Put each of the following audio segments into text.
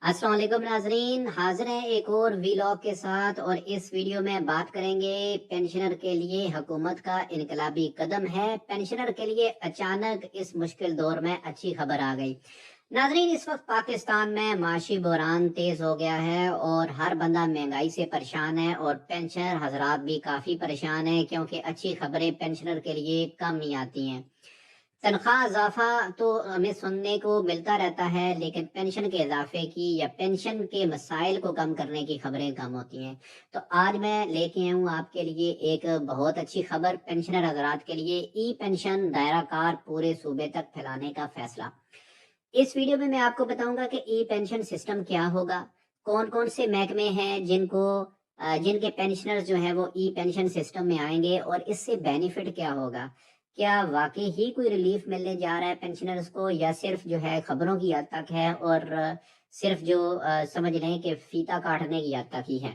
अस्सलाम वालेकुम नाजरीन, हाजिर हैं एक और वीलॉग के साथ। और इस वीडियो में बात करेंगे पेंशनर के लिए हुकूमत का इनकलाबी कदम है। पेंशनर के लिए अचानक इस मुश्किल दौर में अच्छी खबर आ गई। नाजरीन, इस वक्त पाकिस्तान में माशी बहरान तेज हो गया है और हर बंदा महंगाई से परेशान है और पेंशनर हजरात भी काफी परेशान है, क्योंकि अच्छी खबरें पेंशनर के लिए कम नहीं आती हैं। तनख्वाह इजाफा तो हमें सुनने को मिलता रहता है, लेकिन पेंशन के इजाफे की या पेंशन के मसाइल को कम करने की खबरें कम होती हैं। तो आज मैं लेके आया हूँ आपके लिए एक बहुत अच्छी खबर, पेंशनर हजरात के लिए ई पेंशन दायरा कार पूरे सूबे तक फैलाने का फैसला। इस वीडियो में मैं आपको बताऊंगा कि ई पेंशन सिस्टम क्या होगा, कौन कौन से महकमे हैं जिनके पेंशनर्स जो है वो ई पेंशन सिस्टम में आएंगे और इससे बेनिफिट क्या होगा। क्या वाकई ही कोई रिलीफ मिलने जा रहा है पेंशनर्स को, या सिर्फ जो है खबरों की हद तक है और सिर्फ जो समझ लें कि फीता काटने की हद तक ही है।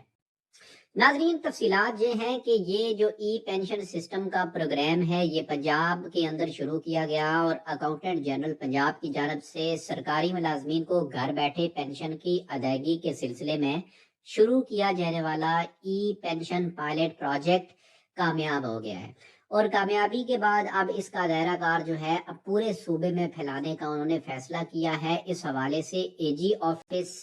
नाजरीन, तफसीलात ये हैं कि ये जो ई पेंशन सिस्टम का प्रोग्राम है ये पंजाब के अंदर शुरू किया गया और अकाउंटेंट जनरल पंजाब की जानब से सरकारी मुलाजमीन को घर बैठे पेंशन की अदायगी के सिलसिले में शुरू किया जाने वाला ई पेंशन पायलट प्रोजेक्ट कामयाब हो गया है। और कामयाबी के बाद अब इसका दायरा कार जो है अब पूरे सूबे में फैलाने का उन्होंने फैसला किया है। इस हवाले से एजी ऑफिस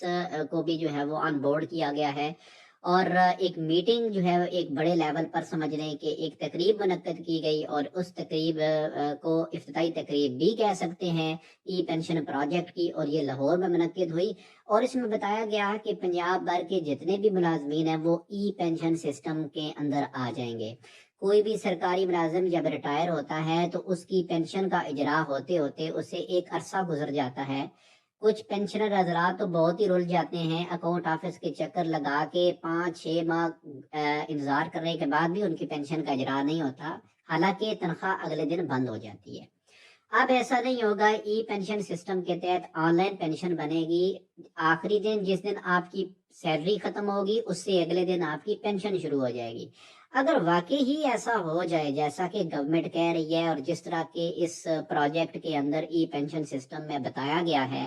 को भी जो है वो ऑन बोर्ड किया गया है और एक मीटिंग जो है एक बड़े लेवल पर समझ लें कि एक तकरीब मुनक्कद की गई और उस तकरीब को इफ्तिताई तकरीब भी कह सकते हैं ई पेंशन प्रोजेक्ट की, और ये लाहौर में मुनक्कद हुई। और इसमें बताया गया कि पंजाब भर के जितने भी मुलाजमीन हैं वो ई पेंशन सिस्टम के अंदर आ जाएंगे। कोई भी सरकारी मुलाजिम जब रिटायर होता है तो उसकी पेंशन का इजरा होते होते उसे एक अरसा गुजर जाता है। कुछ पेंशनर हजरात तो बहुत ही रुल जाते हैं, अकाउंट ऑफिस के चक्कर लगा के 5-6 माह इंतजार करने के बाद भी उनकी पेंशन का इजरा नहीं होता, हालांकि तनख्वाह अगले दिन बंद हो जाती है। अब ऐसा नहीं होगा, ई पेंशन सिस्टम के तहत ऑनलाइन पेंशन बनेगी। आखिरी दिन जिस दिन आपकी सैलरी खत्म होगी उससे अगले दिन आपकी पेंशन शुरू हो जाएगी। अगर वाकई ही ऐसा हो जाए जैसा कि गवर्नमेंट कह रही है और जिस तरह के इस प्रोजेक्ट के अंदर ई पेंशन सिस्टम में बताया गया है,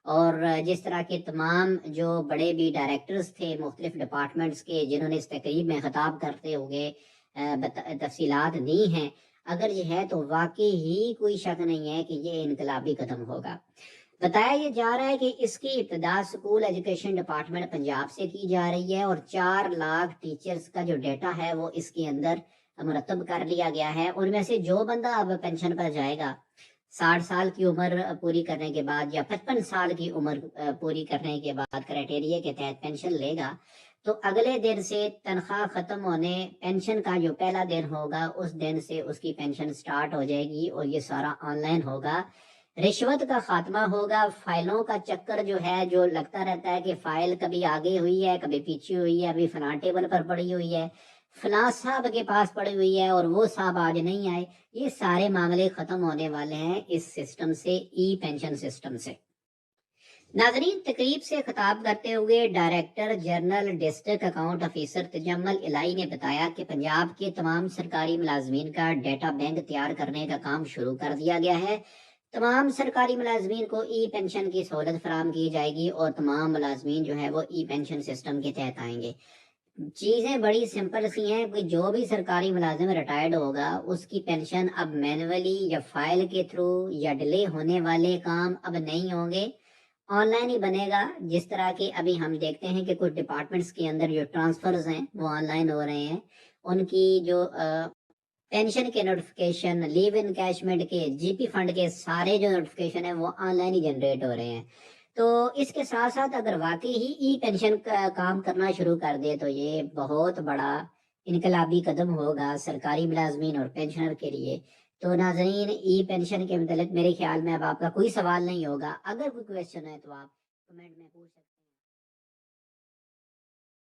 और जिस तरह के तमाम जो बड़े भी डायरेक्टर्स थे मुख्तलिफ डिपार्टमेंट्स के जिन्होंने इस तकरीब में खिताब करते हुए तफसीलात दी हैं, अगर ये है तो वाकई ही कोई शक नहीं है कि ये इनकलाबी कदम होगा। बताया ये जा रहा है कि इसकी इब्तिदा स्कूल एजुकेशन डिपार्टमेंट पंजाब से की जा रही है और 4 लाख टीचर्स का जो डेटा है वो इसके अंदर मुरतब कर लिया गया है। उनमें से जो बंदा अब पेंशन पर जाएगा 60 साल की उम्र पूरी करने के बाद या 55 साल की उम्र पूरी करने के बाद क्राइटेरिया के तहत पेंशन लेगा, तो अगले दिन से तनख्वाह खत्म होने पेंशन का जो पहला दिन होगा उस दिन से उसकी पेंशन स्टार्ट हो जाएगी और ये सारा ऑनलाइन होगा। रिश्वत का खात्मा होगा। फाइलों का चक्कर जो है, जो लगता रहता है कि फाइल कभी आगे हुई है कभी पीछे हुई है, अभी फलां टेबल पर पड़ी हुई है, फलां साहब के पास पड़ी हुई है और वो साहब आज नहीं आए, ये सारे मामले खत्म होने वाले हैं इस सिस्टम से, ई पेंशन सिस्टम से। नाजरीन, तकरीब से खिताब करते हुए director general district account officer Tajammal Ilahi ने बताया कि पंजाब के तमाम सरकारी मुलाजमीन का डेटा बैंक तैयार करने का काम शुरू कर दिया गया है। तमाम सरकारी मुलाजमीन को ई पेंशन की सहूलत फराम की जाएगी और तमाम मुलाजमीन जो है वो ई पेंशन सिस्टम के तहत आएंगे। चीजें बड़ी सिंपल सी हैं कि जो भी सरकारी मुलाजिम रिटायर्ड होगा उसकी पेंशन अब मैनुअली या फाइल के थ्रू या डिले होने वाले काम अब नहीं होंगे, ऑनलाइन ही बनेगा। जिस तरह के अभी हम देखते हैं कि कुछ डिपार्टमेंट्स के अंदर जो ट्रांसफर्स हैं वो ऑनलाइन हो रहे हैं, उनकी जो पेंशन के नोटिफिकेशन, लीव इनकैशमेंट के, जीपी फंड के सारे जो नोटिफिकेशन है वो ऑनलाइन ही जनरेट हो रहे हैं। तो इसके साथ साथ अगर वाकई ही ई पेंशन का काम करना शुरू कर दे तो ये बहुत बड़ा इनकलाबी कदम होगा सरकारी मुलाजमीन और पेंशनर के लिए। तो नाजरीन, ई पेंशन के मतलब मेरे ख्याल में अब आपका कोई सवाल नहीं होगा। अगर कोई क्वेश्चन है तो आप कमेंट में पूछ सकते हैं।